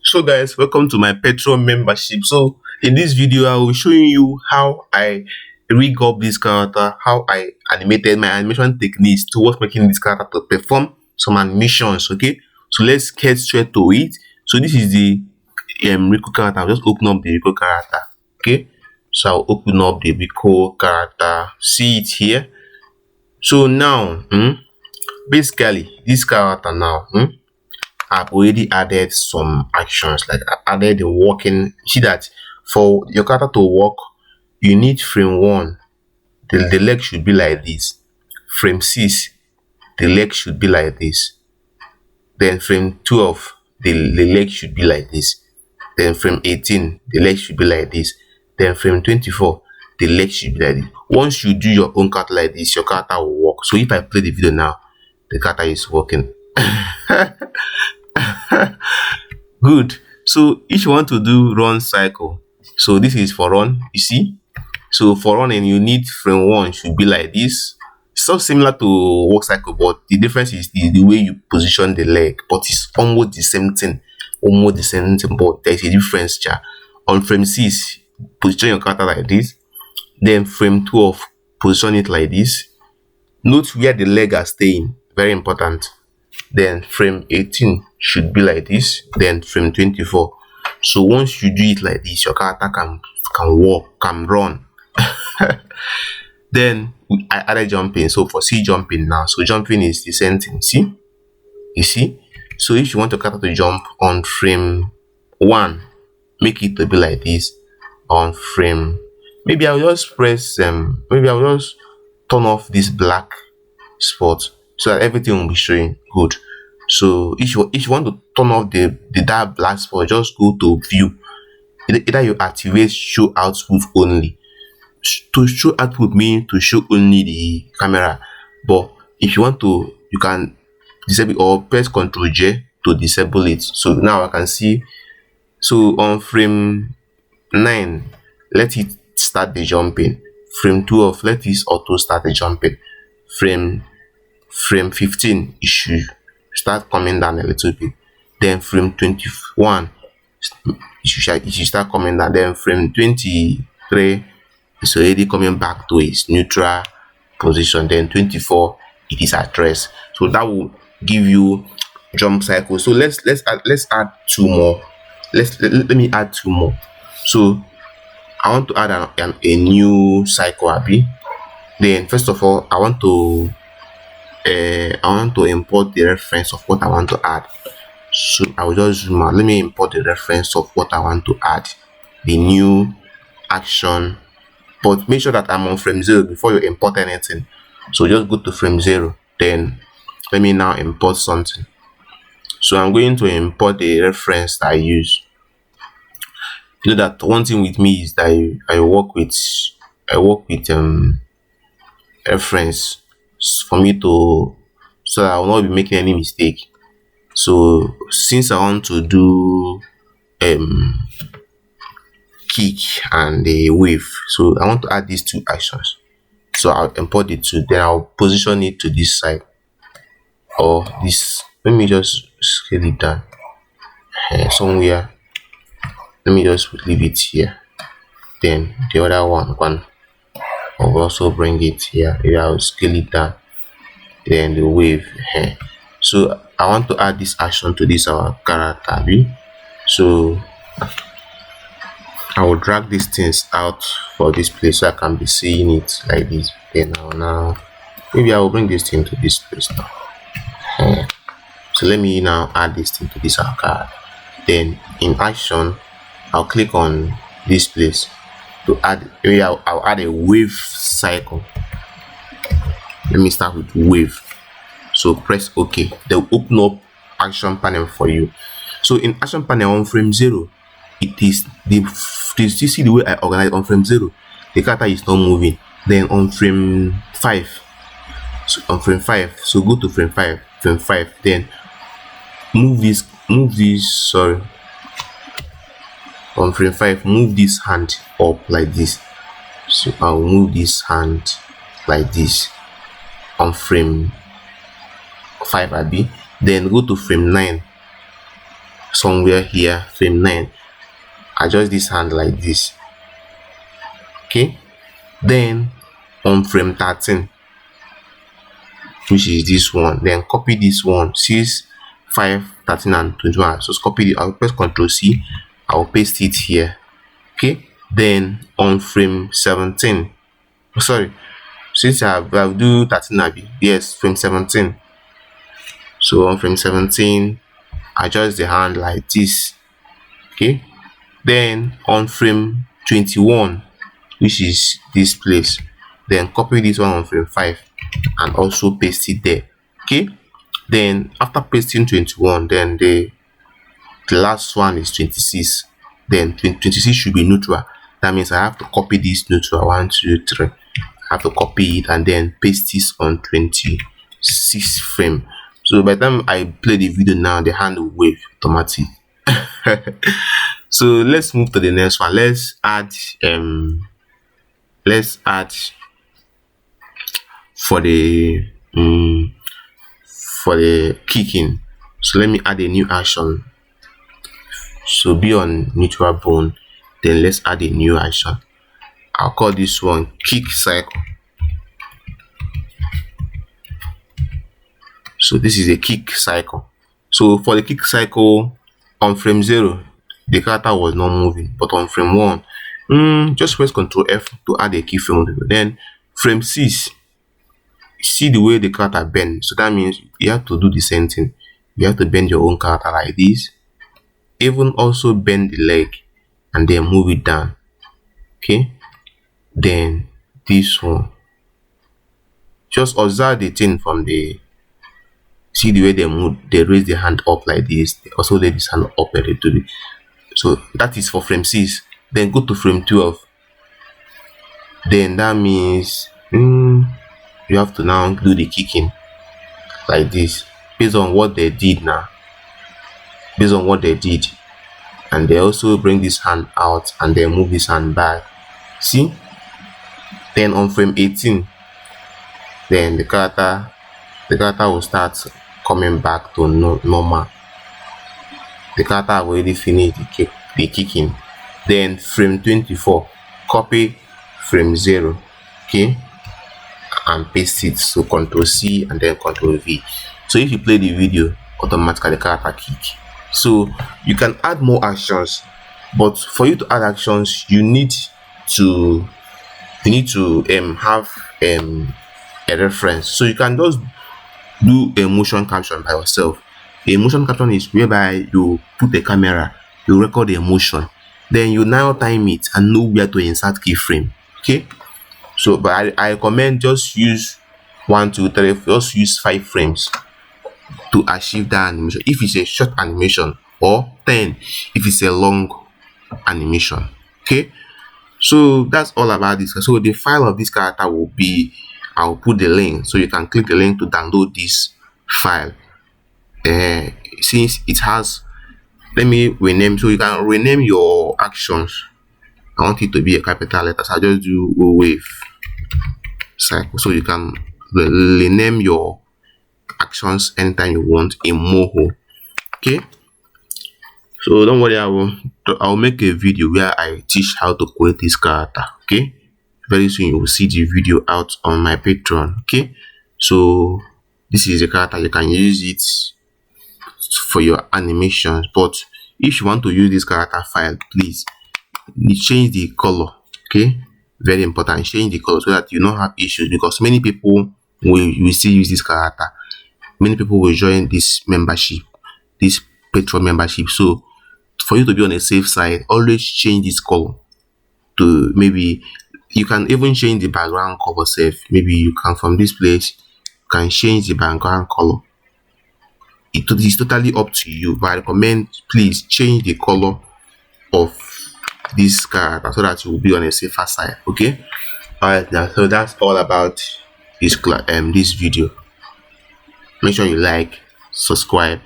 So guys, welcome to my Patreon membership. So in this video, I will show you how I rig up this character, how I animated my animation techniques towards making this character to perform some animations. Okay, so let's get straight to it. So this is the Rico character. I'll just open up the Rico character. Okay, so I'll open up the Rico character. See it here. So now, basically this character now, I've already added some actions, like I added the walking. See that for your character to walk, you need frame 1, the leg should be like this. Frame 6, the leg should be like this. Then frame 12, the leg should be like this. Then frame 18, the leg should be like this. Then frame 24, the leg should be like this. Once you do your own character like this, your character will walk. So if I play the video now, the character is walking. Good. So if you want to do run cycle, so this is for run, you see. So for running, you need frame 1 should be like this. So similar to walk cycle, but the difference is the way you position the leg, but it's almost the same thing. Almost the same thing, but there's a difference. On frame 6, position your character like this. Then frame 12, position it like this. Note where the leg are staying, very important. Then frame 18 should be like this. Then frame 24. So once you do it like this, your character can walk, can run. Then I added jumping. So for jumping now, so jumping is the same thing. See, you see. So if you want your character to jump on frame 1, make it to be like this. On frame, maybe I'll just press maybe I'll just turn off this black spot so that everything will be showing good. So if you want to turn off the dark black spot, just go to view. Either you activate show output only. To show output means to show only the camera, but if you want to, you can disable or press Ctrl J to disable it. So now I can see. So on frame 9, let it start the jumping. Frame 12, let it auto start the jumping. Frame 15, it should start coming down a little bit. Then frame 21, it should start coming down. Then frame 23 is already coming back to its neutral position. Then 24, it is at rest. So that will give you jump cycle. So let's add 2 more. Let me add 2 more. So I want to add a new cycle, Abby. Then first of all, I want to import the reference of what I want to add. So I will just zoom out. Let me import the reference of what I want to add, the new action. But make sure that I'm on frame 0 before you import anything. So just go to frame 0. Then let me now import something. So I'm going to import the reference that I use. You know that one thing with me is that I work with reference for me to, so that I will not be making any mistake. So since I want to do kick and a wave, so I want to add these 2 actions. So I'll import it to, then I'll position it to this side or this. Let me just scale it down somewhere. Let me just leave it here. Then the other one I'll also bring it here. I'll scale it down. Then the wave. So I want to add this action to this our character. So I will drag these things out for this place so I can be seeing it like this. Then now maybe I will bring this thing to this place now. So let me now add this thing to this card. Then in action, I'll click on this place to add. Maybe I'll add a wave cycle. Let me start with wave. So press OK. They'll open up action panel for you. So in action panel on frame 0, it is you see the way I organize on frame 0. The character is not moving. Then on frame 5, so go to frame 5, then move this. Sorry. On frame 5, move this hand up like this. So I'll move this hand like this on frame 5, Abby. Then go to frame 9. somewhere here, frame 9. Adjust this hand like this. Okay, then on frame 13, which is this one, then copy this one, 6, 5, 13 and 21. So copy it. I'll press Ctrl C, I'll paste it here. Okay, then on frame 17, sorry, since I'll do 13, yes, frame 17. So on frame 17, adjust the hand like this. Okay, then on frame 21, which is this place, then copy this one on frame 5 and also paste it there. Okay, then after pasting 21, then the last one is 26. Then 26 should be neutral. That means I have to copy this neutral, 1, 2, 3. I have to copy it and then paste this on 26 frame. So by the time I play the video now, the hand will wave automatic. So let's move to the next one. Let's add for the kicking. So let me add a new action. So be on neutral bone, then let's add a new action. I'll call this one kick cycle. So this is a kick cycle. So for the kick cycle, on frame 0, the character was not moving, but on frame 1, just press Ctrl F to add a keyframe. Then frame 6, see the way the character bends. So that means you have to do the same thing. You have to bend your own character like this. Even also bend the leg and then move it down. Okay, then this one, just observe the thing from the, see the way they move, they raise the hand up like this, they also lay this hand up a little bit. So that is for frame 6. Then go to frame 12. Then that means you have to now do the kicking like this, based on what they did now, based on what they did. And they also bring this hand out and then move this hand back. See? Then on frame 18, then the character will start coming back to normal. The character already finished the kicking. Then frame 24, copy frame 0, okay, and paste it. So Ctrl C and then Ctrl V. So if you play the video, automatically the character kick. So you can add more actions, but for you to add actions, you need to have a reference. So you can just do a motion caption by yourself. A motion caption is whereby you put a camera, you record the motion, then you now time it and know where to insert keyframe. Okay, so but I recommend just use 1, 2, 3, just use 5 frames to achieve that animation if it's a short animation, or 10 if it's a long animation. Okay, so that's all about this. So the file of this character will be, I'll put the link, so you can click the link to download this file. Since it has, let me rename, so you can rename your actions. I want it to be a capital letter, so I just do wave cycle, so you can rename your actions anytime you want in Moho. Okay, so don't worry, I'll make a video where I teach how to create this character. Okay, very soon you will see the video out on my Patreon. Okay, so this is a character, you can use it for your animations, but if you want to use this character file, please change the color. Okay, very important, change the color so that you don't have issues, because many people will still use this character. Many people will join this membership, this Patreon membership. So for you to be on a safe side, always change this color to, maybe you can even change the background color safe. Maybe you can, from this place, you can change the background color. It is totally up to you, but I recommend please change the color of this character so that you will be on a safer side. Okay, all right, now so that's all about this video. Make sure you like, subscribe,